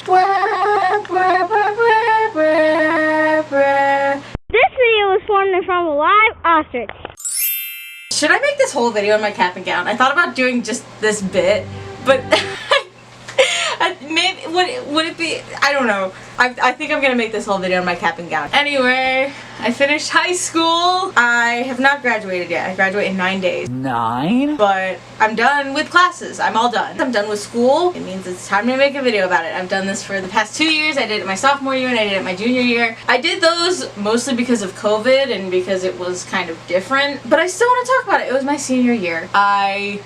This video was formed from a live ostrich. Should I make this whole video in my cap and gown? I thought about doing just this bit, but maybe would it be? I don't know. I think I'm gonna make this whole video in my cap and gown. Anyway, I finished high school. I have not graduated yet. I graduate in 9 days. 9? But I'm done with classes. I'm all done. I'm done with school. It means it's time to make a video about it. I've done this for the past 2 years. I did it my sophomore year and I did it my junior year. I did those mostly because of COVID and because it was kind of different. But I still want to talk about it. It was my senior year. I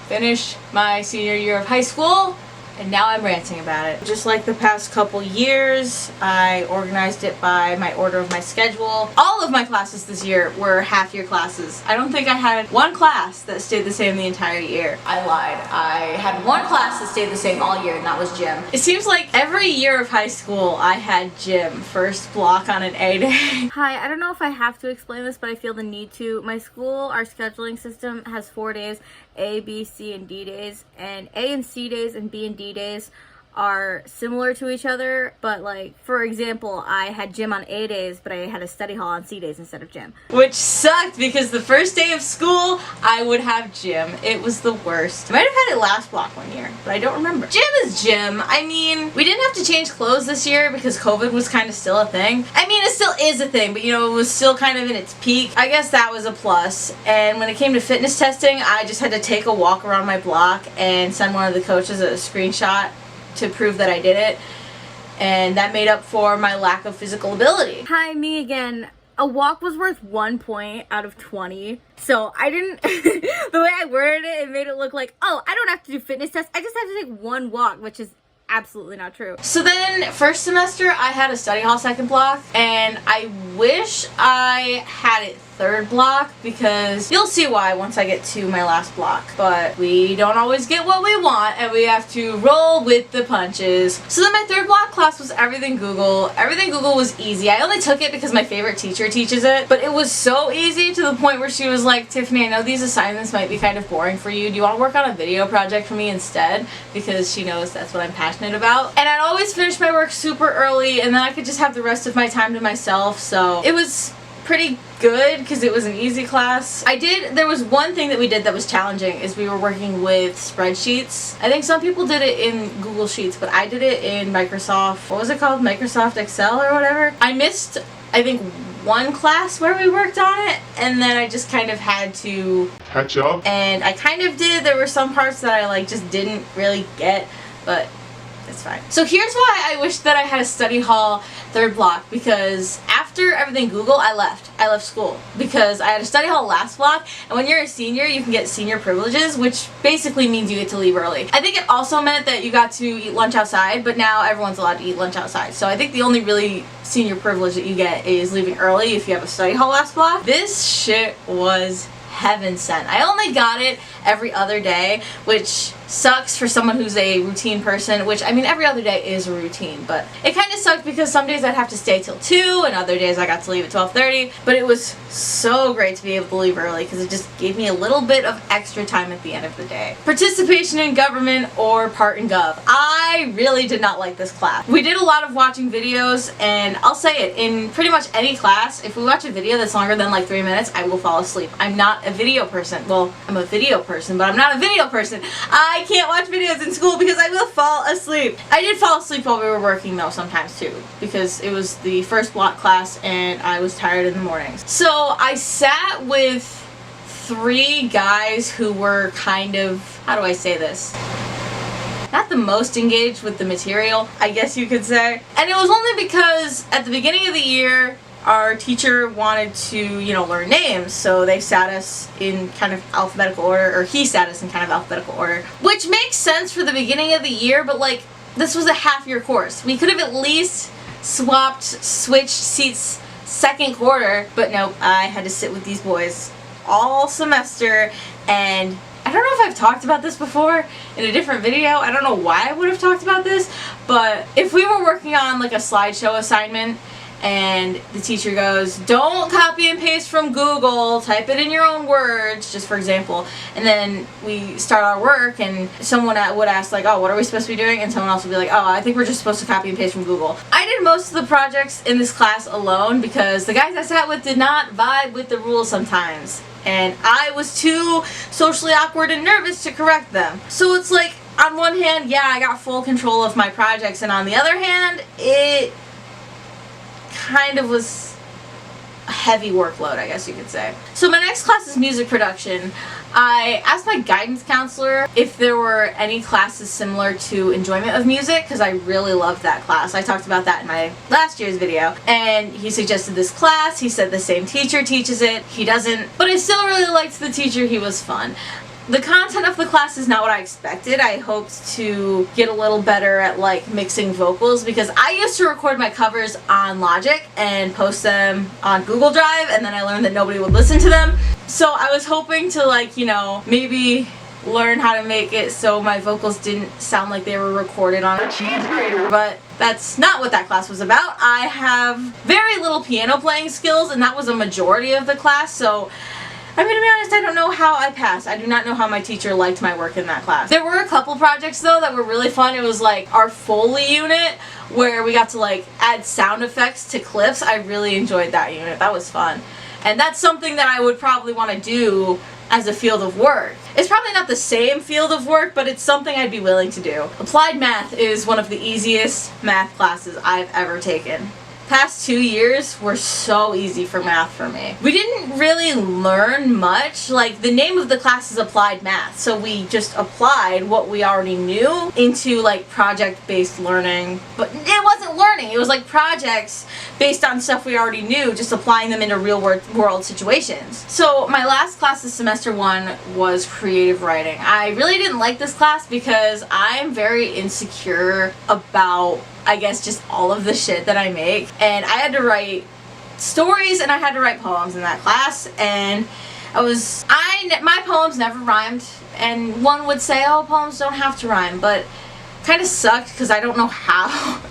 finished my senior year of high school. And now I'm ranting about it. Just like the past couple years, I organized it by my order of my schedule. All of my classes this year were half-year classes. I don't think I had one class that stayed the same the entire year. I lied. I had one class that stayed the same all year, and that was gym. It seems like every year of high school, I had gym first block on an A day. Hi, I don't know if I have to explain this, but I feel the need to. My school, our scheduling system has 4 days. A, B, C, and D days, and A and C days and B and D days are similar to each other, but like, for example, I had gym on A days, but I had a study hall on C days instead of gym. Which sucked because the first day of school, I would have gym. It was the worst. I might have had it last block one year, but I don't remember. Gym is gym. I mean, we didn't have to change clothes this year because COVID was kind of still a thing. I mean, it still is a thing, but you know, it was still kind of in its peak. I guess that was a plus. And when it came to fitness testing, I just had to take a walk around my block and send one of the coaches a screenshot to prove that I did it, and that made up for my lack of physical ability. Hi, me again. A walk was worth 1 point out of 20, so I didn't, the way I worded it, it made it look like, oh, I don't have to do fitness tests, I just have to take one walk, which is absolutely not true. So then, first semester, I had a study hall second block, and I wish I had it third block because you'll see why once I get to my last block. But we don't always get what we want and we have to roll with the punches. So then my third block class was Everything Google. Everything Google was easy. I only took it because my favorite teacher teaches it, but it was so easy to the point where she was like, Tiffany, I know these assignments might be kind of boring for you. Do you want to work on a video project for me instead? Because she knows that's what I'm passionate about. And I'd always finish my work super early and then I could just have the rest of my time to myself. So it was pretty good because it was an easy class. There was one thing that we did that was challenging is we were working with spreadsheets. I think some people did it in Google Sheets, but I did it in Microsoft, what was it called? Microsoft Excel or whatever. I missed, I think, one class where we worked on it, and then I just kind of had to catch up. And I kind of did. There were some parts that I like just didn't really get, but it's fine. So here's why I wish that I had a study hall third block, because after Everything Google, I left school because I had a study hall last block, and when you're a senior, you can get senior privileges, which basically means you get to leave early. I think it also meant that you got to eat lunch outside, but now everyone's allowed to eat lunch outside. So I think the only really senior privilege that you get is leaving early if you have a study hall last block. This shit was heaven sent. I only got it every other day, which sucks for someone who's a routine person, which, I mean, every other day is a routine, but it kind of sucked because some days I'd have to stay till 2 and other days I got to leave at 12:30, but it was so great to be able to leave early because it just gave me a little bit of extra time at the end of the day. Participation in government or part in gov. I really did not like this class. We did a lot of watching videos, and I'll say it, in pretty much any class, if we watch a video that's longer than like 3 minutes, I will fall asleep. I'm not a video person. Well, I'm a video person, but I'm not a video person. I can't watch videos in school because I will fall asleep. I did fall asleep while we were working though sometimes too, because it was the first block class and I was tired in the mornings. So I sat with 3 guys who were kind of, how do I say this? Not the most engaged with the material, I guess you could say. And it was only because at the beginning of the year, our teacher wanted to, you know, learn names, so they sat us in kind of alphabetical order, or he sat us in kind of alphabetical order, which makes sense for the beginning of the year, but like, this was a half-year course. We could have at least switched seats second quarter, but nope, I had to sit with these boys all semester, and I don't know if I've talked about this before in a different video. I don't know why I would have talked about this, but if we were working on like a slideshow assignment and the teacher goes, don't copy and paste from Google, type it in your own words, just for example. And then we start our work and someone would ask like, oh, what are we supposed to be doing? And someone else would be like, oh, I think we're just supposed to copy and paste from Google. I did most of the projects in this class alone because the guys I sat with did not vibe with the rules sometimes. And I was too socially awkward and nervous to correct them. So it's like, on one hand, yeah, I got full control of my projects, and on the other hand, it kind of was a heavy workload, I guess you could say. So my next class is music production. I asked my guidance counselor if there were any classes similar to enjoyment of music, because I really loved that class. I talked about that in my last year's video, and he suggested this class. He said the same teacher teaches it. He doesn't, but I still really liked the teacher. He was fun. The content of the class is not what I expected. I hoped to get a little better at like mixing vocals, because I used to record my covers on Logic and post them on Google Drive, and then I learned that nobody would listen to them. So I was hoping to like, you know, maybe learn how to make it so my vocals didn't sound like they were recorded on a cheese grater, but that's not what that class was about. I have very little piano playing skills, and that was a majority of the class, so I'm going to be honest, I don't know how I passed. I do not know how my teacher liked my work in that class. There were a couple projects though that were really fun. It was like our Foley unit where we got to like add sound effects to clips. I really enjoyed that unit. That was fun. And that's something that I would probably want to do as a field of work. It's probably not the same field of work, but it's something I'd be willing to do. Applied math is one of the easiest math classes I've ever taken. Past 2 years were so easy for math for me. We didn't really learn much. Like, the name of the class is Applied Math, so we just applied what we already knew into like project-based learning. But it wasn't learning, it was like projects based on stuff we already knew, just applying them into real world situations. So my last class of semester 1 was creative writing. I really didn't like this class because I'm very insecure about, I guess, just all of the shit that I make. And I had to write stories and I had to write poems in that class, and my poems never rhymed. And one would say, oh, poems don't have to rhyme, but kind of sucked because I don't know how.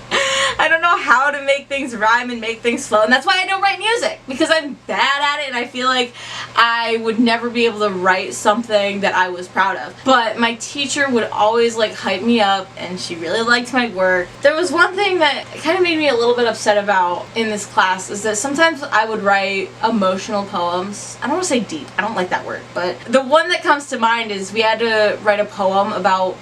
I don't know how to make things rhyme and make things flow, and that's why I don't write music, because I'm bad at it and I feel like I would never be able to write something that I was proud of. But my teacher would always like hype me up, and she really liked my work. There was one thing that kind of made me a little bit upset about in this class, is that sometimes I would write emotional poems. I don't want to say deep, I don't like that word, but the one that comes to mind is we had to write a poem about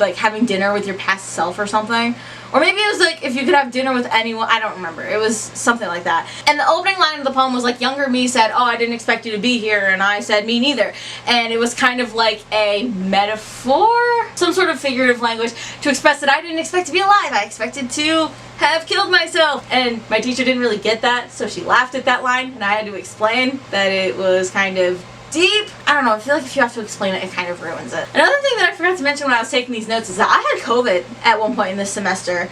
like having dinner with your past self or something. Or maybe it was like if you could have dinner with anyone, I don't remember. It was something like that. And the opening line of the poem was like, younger me said, oh, I didn't expect you to be here, and I said, me neither. And it was kind of like a metaphor, some sort of figurative language to express that I didn't expect to be alive. I expected to have killed myself. And my teacher didn't really get that, so she laughed at that line, and I had to explain that it was kind of deep. I don't know, I feel like if you have to explain it, it kind of ruins it. Another thing that I forgot to mention when I was taking these notes is that I had COVID at one point in this semester,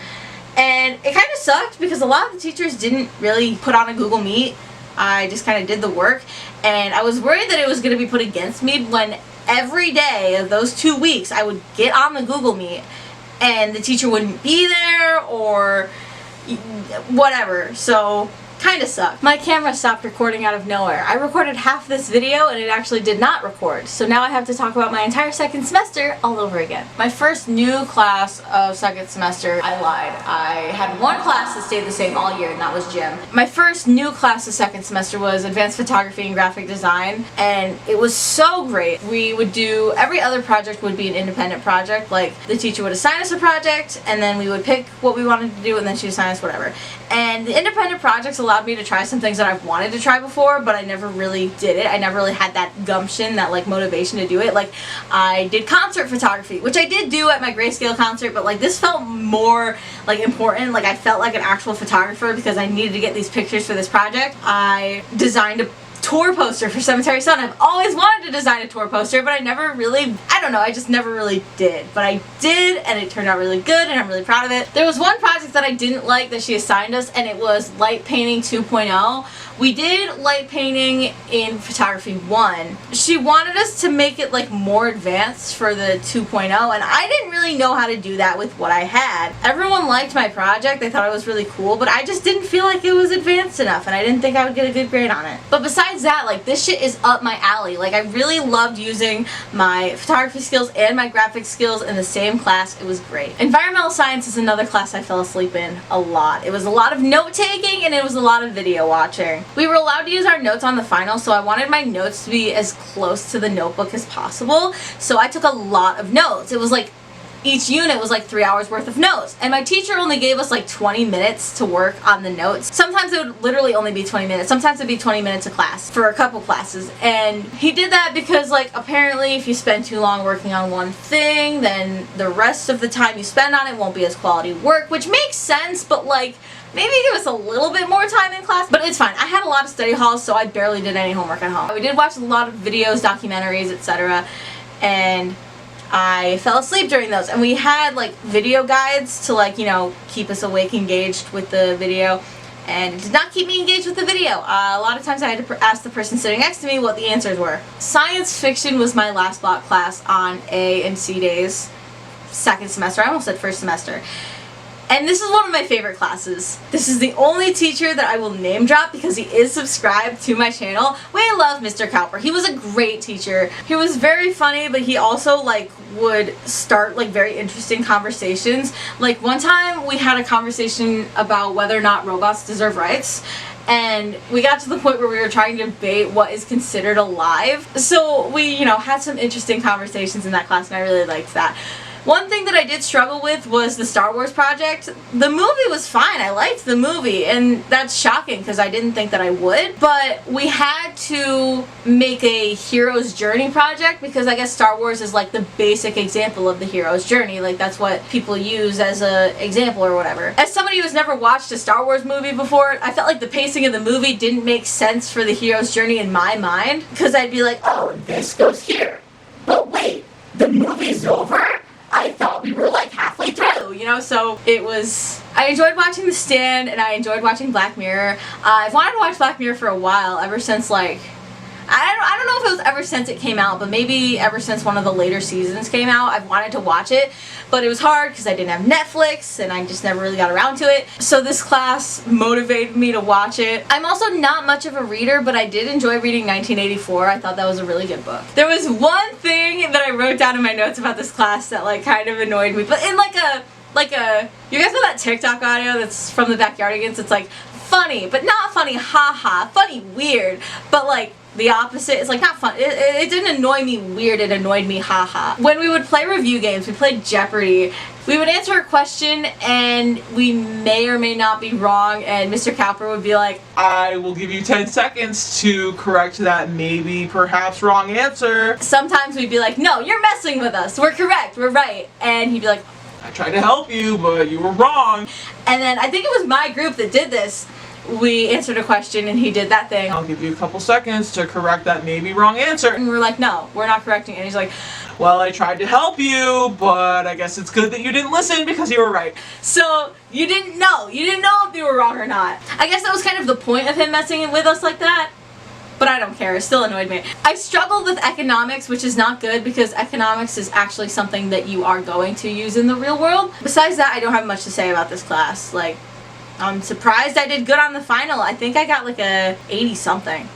and it kind of sucked because a lot of the teachers didn't really put on a Google Meet. I just kind of did the work, and I was worried that it was going to be put against me when every day of those 2 weeks I would get on the Google Meet and the teacher wouldn't be there or whatever. So kind of sucked. My camera stopped recording out of nowhere. I recorded half this video and it actually did not record, so now I have to talk about my entire second semester all over again. My first new class of second semester, I lied. I had one class that stayed the same all year, and that was gym. My first new class of second semester was advanced photography and graphic design, and it was so great. We would do, every other project would be an independent project. Like, the teacher would assign us a project, and then we would pick what we wanted to do, and then she'd assign us whatever. And the independent projects allowed me to try some things that I've wanted to try before, but I never really did it. I never really had that gumption, that like motivation to do it. Like, I did concert photography, which I did do at my Grayscale concert, but like this felt more like important. Like, I felt like an actual photographer because I needed to get these pictures for this project. I designed a tour poster for Cemetery Sun. I've always wanted to design a tour poster, but I never really, I don't know, I just never really did. But I did, and it turned out really good, and I'm really proud of it. There was one project that I didn't like that she assigned us, and it was light painting 2.0, We did light painting in photography 1. She wanted us to make it like more advanced for the 2.0, and I didn't really know how to do that with what I had. Everyone liked my project, they thought it was really cool, but I just didn't feel like it was advanced enough, and I didn't think I would get a good grade on it. But besides that, like, this shit is up my alley. Like, I really loved using my photography skills and my graphics skills in the same class. It was great. Environmental science is another class I fell asleep in a lot. It was a lot of note taking and it was a lot of video watching. We were allowed to use our notes on the final, so I wanted my notes to be as close to the notebook as possible, so I took a lot of notes. It was like each unit was like 3 hours worth of notes, and my teacher only gave us like 20 minutes to work on the notes. Sometimes it would literally only be 20 minutes, sometimes it'd be 20 minutes a class for a couple classes, and he did that because like apparently if you spend too long working on one thing, then the rest of the time you spend on it won't be as quality work, which makes sense, but like maybe give us a little bit more time in class, but it's fine. I had a lot of study halls, so I barely did any homework at home. We did watch a lot of videos, documentaries, etc., and I fell asleep during those, and we had like video guides to like, you know, keep us awake, engaged with the video, and it did not keep me engaged with the video. A lot of times I had to ask the person sitting next to me what the answers were. Science fiction was my last block class on A and C days, second semester. I almost said first semester. And this is one of my favorite classes. This is the only teacher that I will name drop because he is subscribed to my channel. We love Mr. Cowper. He was a great teacher. He was very funny, but he also like would start like very interesting conversations. Like one time we had a conversation about whether or not robots deserve rights. And we got to the point where we were trying to debate what is considered alive. So we, you know, had some interesting conversations in that class, and I really liked that. One thing that I did struggle with was the Star Wars project. The movie was fine. I liked the movie, and that's shocking because I didn't think that I would. But we had to make a hero's journey project because I guess Star Wars is like the basic example of the hero's journey. Like that's what people use as an example or whatever. As somebody who's never watched a Star Wars movie before, I felt like the pacing of the movie didn't make sense for the hero's journey in my mind because I'd be like, oh, this goes here. But wait, the movie's over? I thought we were like halfway through, you know, so it was, I enjoyed watching The Stand and I enjoyed watching Black Mirror. I've wanted to watch Black Mirror for a while, ever since like, I don't know if it was ever since it came out, but maybe ever since one of the later seasons came out, I've wanted to watch it, but it was hard because I didn't have Netflix and I just never really got around to it. So this class motivated me to watch it. I'm also not much of a reader, but I did enjoy reading 1984. I thought that was a really good book. There was one thing that I wrote down in my notes about this class that like kind of annoyed me, but in like a, you guys know that TikTok audio that's from the Backyardigans? It's like funny, but not funny, haha, funny, weird, but like the opposite. It's like not fun. It didn't annoy me weird, it annoyed me haha. When we would play review games, we played Jeopardy. We would answer a question and we may or may not be wrong, and Mr. Cowper would be like, I will give you 10 seconds to correct that maybe perhaps wrong answer. Sometimes we'd be like, no, you're messing with us. We're correct. We're right. And he'd be like, I tried to help you, but you were wrong. And then I think it was my group that did this. We answered a question and he did that thing. I'll give you a couple seconds to correct that maybe wrong answer. And we're like, no, we're not correcting it. And he's like, well, I tried to help you, but I guess it's good that you didn't listen because you were right. So you didn't know. You didn't know if you were wrong or not. I guess that was kind of the point of him messing with us like that. But I don't care, it still annoyed me. I struggled with economics, which is not good because economics is actually something that you are going to use in the real world. Besides that, I don't have much to say about this class. Like, I'm surprised I did good on the final. I think I got like a 80 something.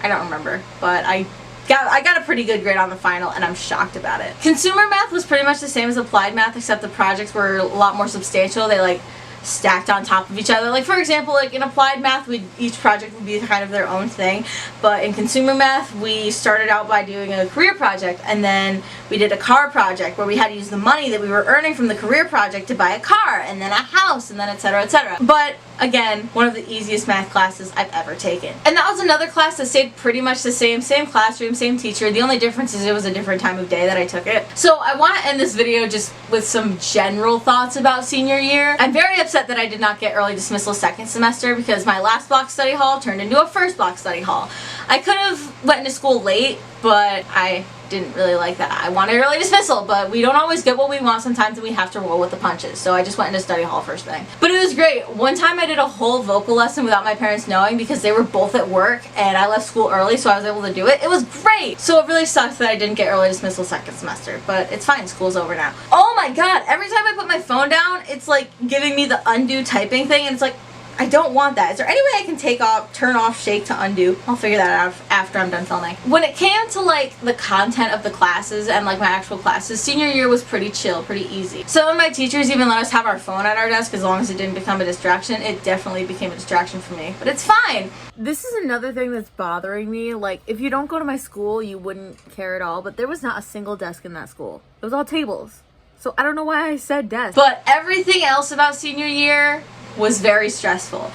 I don't remember, but I got a pretty good grade on the final and I'm shocked about it. Consumer math was pretty much the same as applied math, except the projects were a lot more substantial. They like stacked on top of each other. Like for example, like in applied math, each project would be kind of their own thing, but in consumer math we started out by doing a career project, and then we did a car project where we had to use the money that we were earning from the career project to buy a car, and then a house, and then etc, etc. But again, one of the easiest math classes I've ever taken. And that was another class that stayed pretty much the same classroom, same teacher. The only difference is it was a different time of day that I took it. So I want to end this video just with some general thoughts about senior year. I'm very upset that I did not get early dismissal second semester because my last block study hall turned into a first block study hall. I could have went into school late, but I didn't really like that. I wanted early dismissal, but we don't always get what we want sometimes, and we have to roll with the punches. So I just went into study hall first thing. But it was great. One time I did a whole vocal lesson without my parents knowing because they were both at work and I left school early, so I was able to do it. It was great. So it really sucks that I didn't get early dismissal second semester, but it's fine. School's over now. Oh my god, every time I put my phone down, it's like giving me the undo typing thing, and it's like, I don't want that. Is there any way I can turn off, shake to undo? I'll figure that out after I'm done filming. When it came to like the content of the classes and like my actual classes, senior year was pretty chill, pretty easy. Some of my teachers even let us have our phone at our desk as long as it didn't become a distraction. It definitely became a distraction for me, but it's fine. This is another thing that's bothering me. Like, if you don't go to my school, you wouldn't care at all, but there was not a single desk in that school. It was all tables. So I don't know why I said desk. But everything else about senior year was very stressful.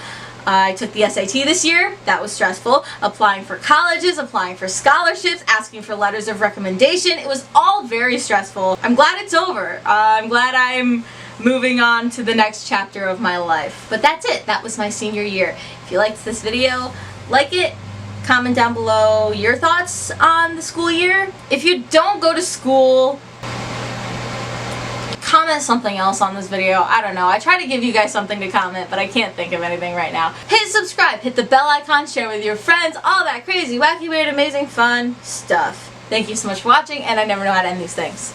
I took the SAT this year. That was stressful. Applying for colleges, applying for scholarships, asking for letters of recommendation. It was all very stressful. I'm glad it's over. I'm glad I'm moving on to the next chapter of my life. But that's it. That was my senior year. If you liked this video, like it. Comment down below your thoughts on the school year. If you don't go to school, comment something else on this video. I don't know. I try to give you guys something to comment, but I can't think of anything right now. Hit subscribe, hit the bell icon, share with your friends, all that crazy, wacky, weird, amazing, fun stuff. Thank you so much for watching, and I never know how to end these things.